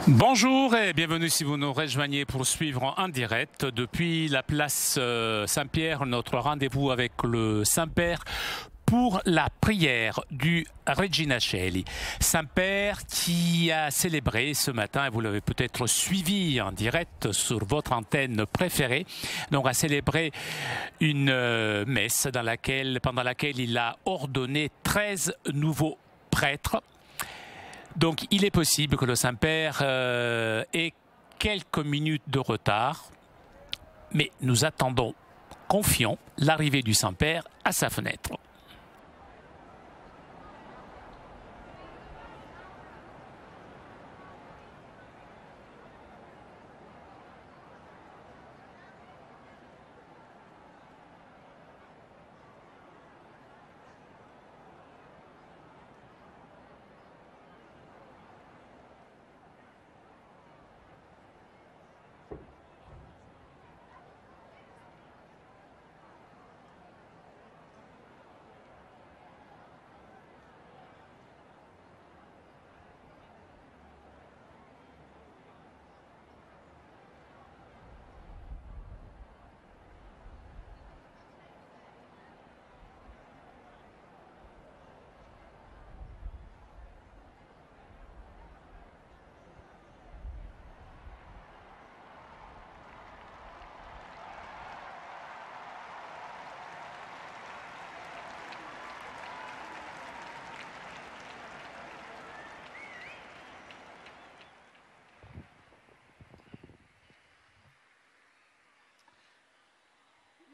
Bonjour et bienvenue si vous nous rejoignez pour suivre en direct depuis la place Saint-Pierre, notre rendez-vous avec le Saint-Père pour la prière du Regina Coeli. Saint-Père qui a célébré ce matin, et vous l'avez peut-être suivi en direct sur votre antenne préférée, donc a célébré une messe pendant laquelle il a ordonné 13 nouveaux prêtres. Donc il est possible que le Saint-Père ait quelques minutes de retard, mais nous attendons, confiants, l'arrivée du Saint-Père à sa fenêtre.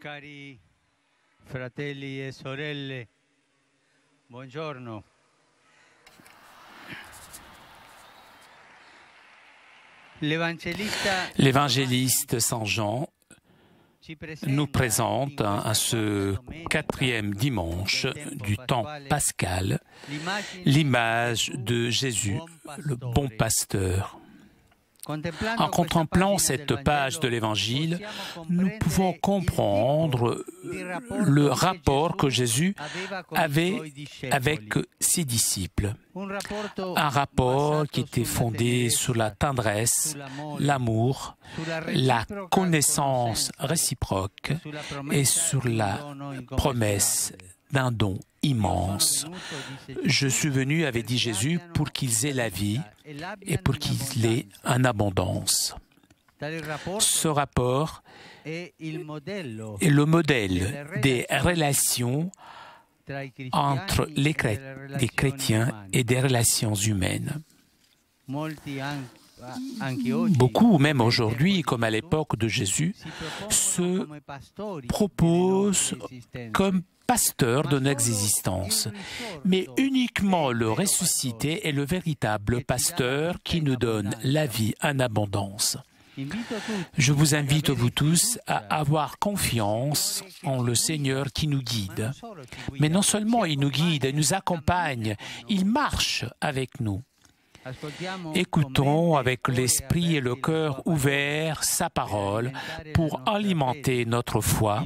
Cari fratelli e sorelle, buongiorno. L'évangéliste Saint Jean nous présente à ce 4e dimanche du temps pascal l'image de Jésus, le bon pasteur. En contemplant cette page de l'Évangile, nous pouvons comprendre le rapport que Jésus avait avec ses disciples. Un rapport qui était fondé sur la tendresse, l'amour, la connaissance réciproque et sur la promesse d'un don immense. Je suis venu, avait dit Jésus, pour qu'ils aient la vie et pour qu'ils l'aient en abondance. Ce rapport est le modèle des relations entre les chrétiens et des relations humaines. Beaucoup, même aujourd'hui, comme à l'époque de Jésus, se proposent comme pasteur de notre existence, mais uniquement le ressuscité est le véritable pasteur qui nous donne la vie en abondance. Je vous invite, vous tous, à avoir confiance en le Seigneur qui nous guide. Mais non seulement il nous guide, il nous accompagne, il marche avec nous. Écoutons avec l'esprit et le cœur ouverts sa parole pour alimenter notre foi,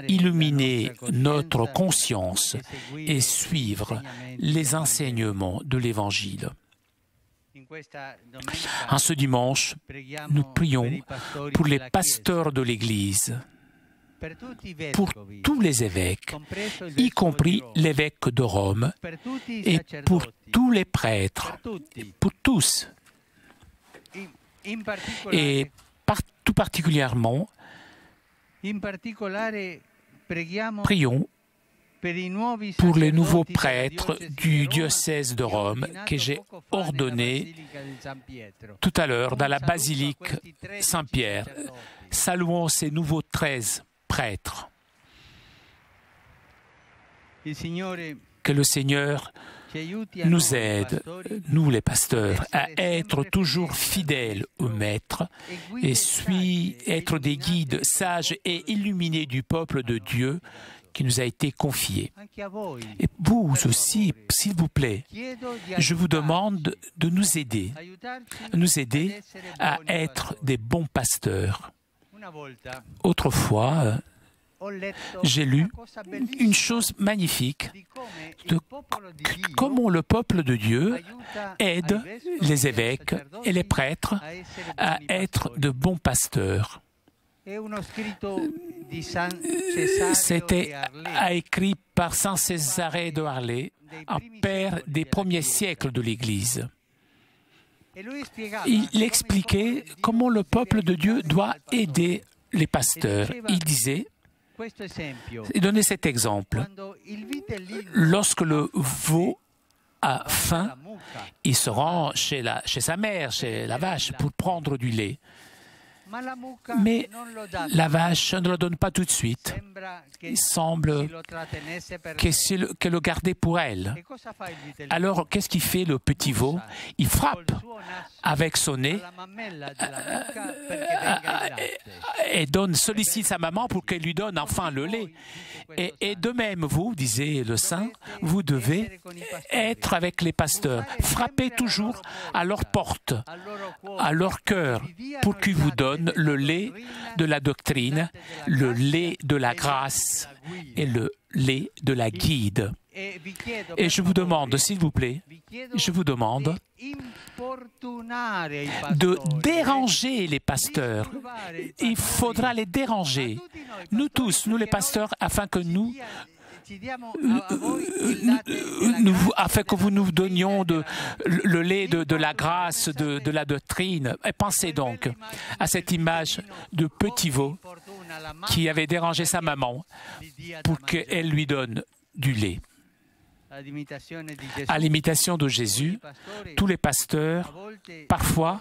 illuminer notre conscience et suivre les enseignements de l'Évangile. En ce dimanche, nous prions pour les pasteurs de l'Église, pour tous les évêques, y compris l'évêque de Rome, et pour tous les prêtres, pour tous. Et tout particulièrement, prions pour les nouveaux prêtres du diocèse de Rome que j'ai ordonnés tout à l'heure dans la basilique Saint-Pierre. Saluons ces nouveaux 13 prêtres. Que le Seigneur nous aide, nous les pasteurs, à être toujours fidèles au Maître et être des guides sages et illuminés du peuple de Dieu qui nous a été confié. Et vous aussi, s'il vous plaît, je vous demande de nous aider à être des bons pasteurs. Autrefois, j'ai lu une chose magnifique de comment le peuple de Dieu aide les évêques et les prêtres à être de bons pasteurs. C'était écrit par Saint Césarée de Harlay, un père des premiers siècles de l'Église. Il expliquait comment le peuple de Dieu doit aider les pasteurs. Il disait, il donnait cet exemple. Lorsque le veau a faim, il se rend chez sa mère, chez la vache, pour prendre du lait. Mais la vache ne le donne pas tout de suite. Il semble qu'elle le gardait pour elle. Alors, qu'est-ce qu'il fait le petit veau? Il frappe avec son nez et sollicite sa maman pour qu'elle lui donne enfin le lait. Et de même, vous, disait le saint, vous devez être avec les pasteurs. Frappez toujours à leur porte, à leur cœur, pour qu'ils vous donnent le lait de la doctrine, le lait de la grâce et le lait de la guide. Et je vous demande, s'il vous plaît, je vous demande de déranger les pasteurs. Il faudra les déranger, nous tous, nous les pasteurs, afin que afin que vous nous donnions le lait de la grâce, de la doctrine. Et pensez donc à cette image de petit veau qui avait dérangé sa maman pour qu'elle lui donne du lait. À l'imitation de Jésus, tous les pasteurs, parfois,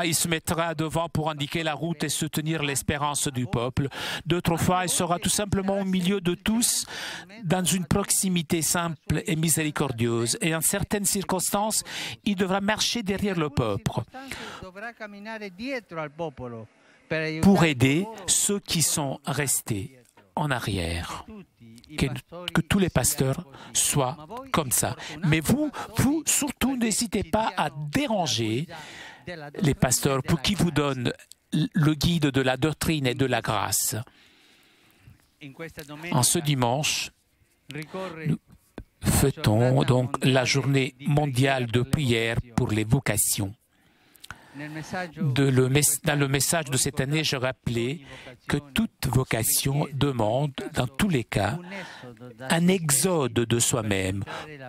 il se mettra devant pour indiquer la route et soutenir l'espérance du peuple. D'autres fois, il sera tout simplement au milieu de tous, dans une proximité simple et miséricordieuse. Et en certaines circonstances, il devra marcher derrière le peuple pour aider ceux qui sont restés en arrière. Que tous les pasteurs soient comme ça. Mais vous surtout, n'hésitez pas à déranger les pasteurs pour qu'ils vous donnent le guide de la doctrine et de la grâce. En ce dimanche, nous fêtons donc la journée mondiale de prière pour les vocations. Dans le message de cette année, je rappelais que toute vocation demande, dans tous les cas, un exode de soi-même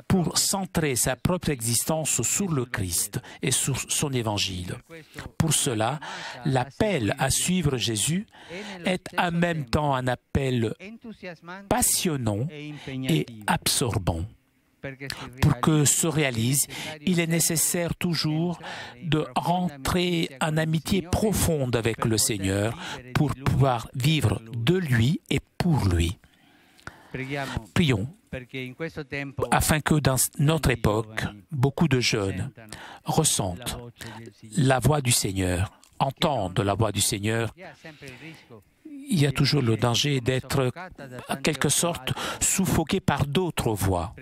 pour centrer sa propre existence sur le Christ et sur son évangile. Pour cela, l'appel à suivre Jésus est en même temps un appel passionnant et absorbant. Pour que se réalise, il est nécessaire toujours de rentrer en amitié profonde avec le Seigneur pour pouvoir vivre de lui et pour lui. Prions afin que dans notre époque, beaucoup de jeunes ressentent la voix du Seigneur, entendent la voix du Seigneur. Il y a toujours le danger d'être, en quelque sorte, suffoqué par d'autres voix.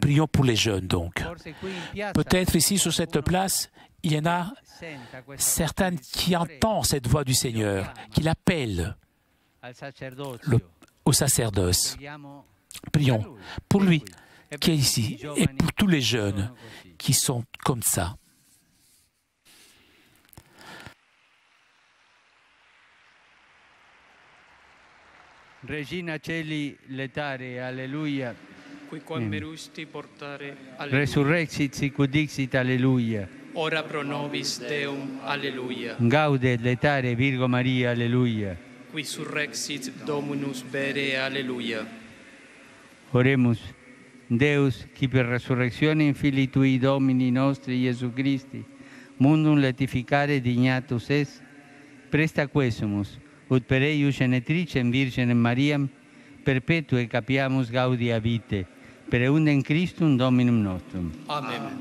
Prions pour les jeunes, donc. Peut-être ici, sur cette place, il y en a certains qui entendent cette voix du Seigneur, qui l'appellent au sacerdoce. Prions pour lui qui est ici et pour tous les jeunes qui sont comme ça. Regina Celi letare, alleluia. Qui converusti portare, alleluia. Resurrexit sicut dixit, alleluia. Ora pro nobis Deum, alleluia. Gaudet letare, Virgo Maria, alleluia. Qui surrexit Dominus vere, alleluia. Oremus, Deus, qui per resurrectione in Filii Tui Domini nostri Iesu Christi, mundum letificare dignatus es, presta quesumus, ut per eius genetricem Virgenem Mariam, perpetue capiamus gaudia vitae, per eundem Christum Dominum nostrum. Amen.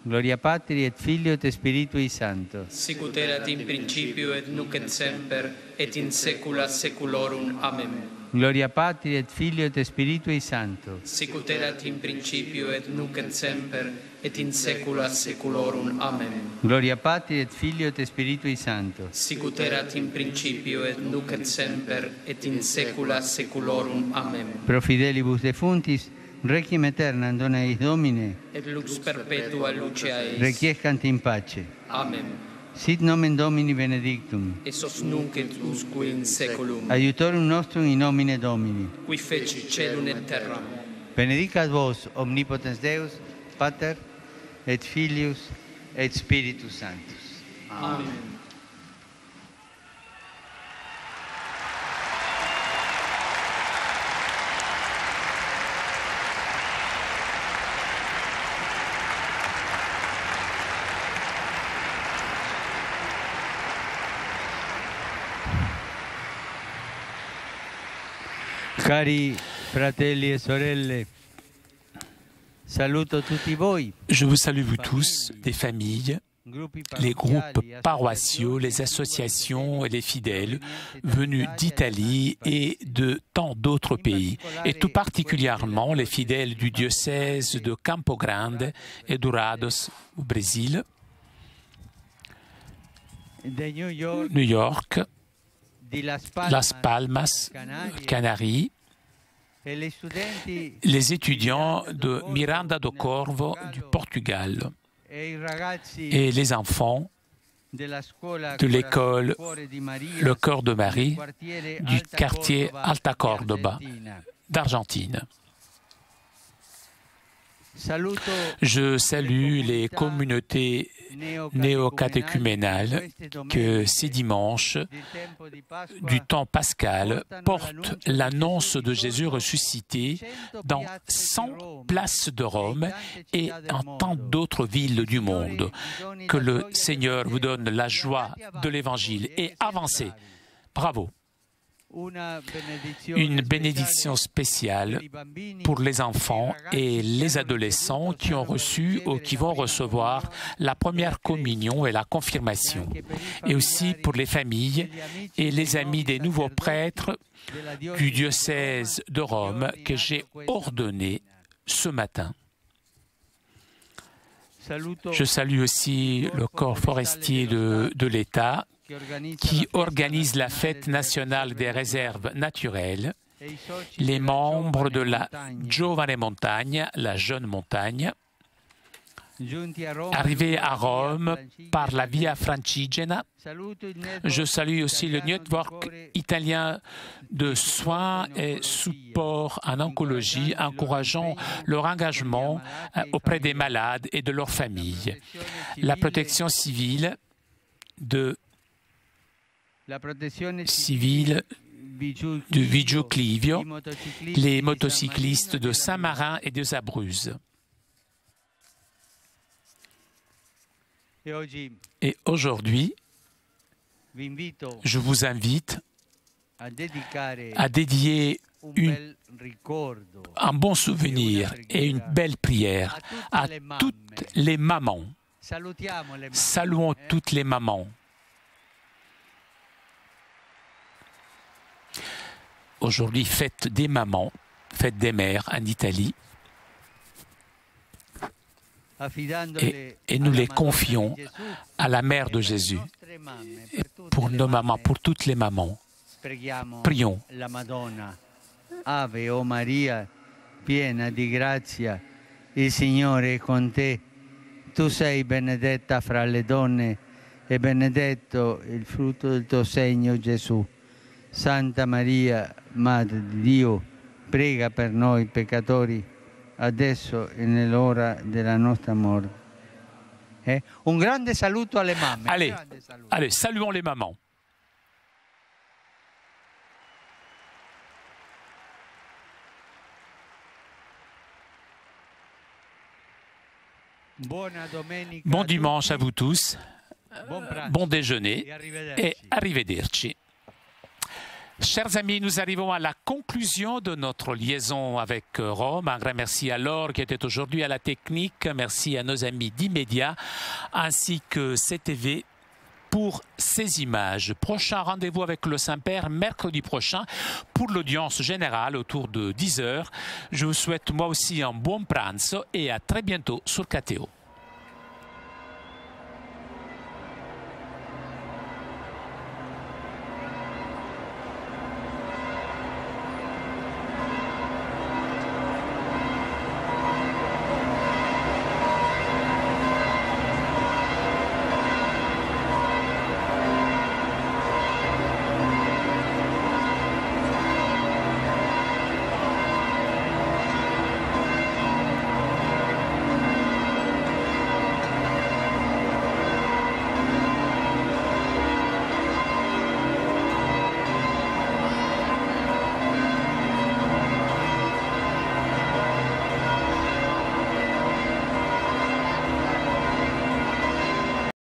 Gloria Patri et Filio et Spiritui Sancto. Sic ut erat in principio et nunc et semper et in saecula saeculorum. Amen. Gloria Patri et Filio et Spiritui Sancto. Sic ut erat in principio et nunc et semper et in saecula saeculorum. Amen. Gloria Patri et Filio et Spiritui Sancto. Sic ut erat in principio et nunc et semper et in saecula saeculorum. Amen. Pro fidelibus defuntis, requiem aeternam dona eis Domine, Et lux perpetua lucea eis. requiescant in pace. Amen. Sit nomen Domini benedictum. Esos nunc et usque in saeculum. Aiutorium nostrum in nomine Domini. Qui feci celum et terram. Benedicat vos omnipotens Deus, Pater et Filius et Spiritus Sanctus. Amen. Cari fratelli e sorelle, saluto tutti voi. Je vous salue vous tous, des familles, les groupes paroissiaux, les associations et les fidèles venus d'Italie et de tant d'autres pays, et tout particulièrement les fidèles du diocèse de Campo Grande et Dourados au Brésil, New York, Las Palmas, Canaries, les étudiants de Miranda do Corvo du Portugal et les enfants de l'école Le Cœur de Marie du quartier Alta Cordoba d'Argentine. Je salue les communautés néocatéchuménales que ces dimanches du temps pascal portent l'annonce de Jésus ressuscité dans 100 places de Rome et en tant d'autres villes du monde. Que le Seigneur vous donne la joie de l'Évangile et avancez. Bravo. Une bénédiction spéciale pour les enfants et les adolescents qui ont reçu ou qui vont recevoir la première communion et la confirmation, et aussi pour les familles et les amis des nouveaux prêtres du diocèse de Rome que j'ai ordonné ce matin. Je salue aussi le corps forestier de l'État qui organise la fête nationale des réserves naturelles, les membres de la Giovane Montagna, la jeune montagne, arrivés à Rome par la Via Francigena. Je salue aussi le network italien de soins et support en oncologie, encourageant leur engagement auprès des malades et de leurs familles. La protection civile de Vigio Clivio, les motocyclistes de Saint-Marin et de Zabruze. Et aujourd'hui, je vous invite à dédier un bon souvenir et une belle prière à toutes les mamans. Saluons toutes les mamans. Aujourd'hui, fête des mamans, fête des mères en Italie. Et nous les confions à la mère de Jésus. Et pour nos mamans, pour toutes les mamans. Prions. Ave o Maria, piena di grazia, il Signore è con te. Tu sei benedetta fra le donne e benedetto il frutto del tuo seno, Gesù. Santa Maria, Madre di Dio, prega per noi peccatori, adesso e nell'ora della nostra morte. Un grande saluto alle mamme. Allez, saluons les mamans. Bon dimanche à vous tous, bon déjeuner et arrivederci. Chers amis, nous arrivons à la conclusion de notre liaison avec Rome. Un grand merci à Laure qui était aujourd'hui à la technique. Merci à nos amis d'Immédiat ainsi que CTV pour ces images. Prochain rendez-vous avec le Saint-Père mercredi prochain pour l'audience générale autour de 10 h. Je vous souhaite moi aussi un bon pranzo et à très bientôt sur KTO.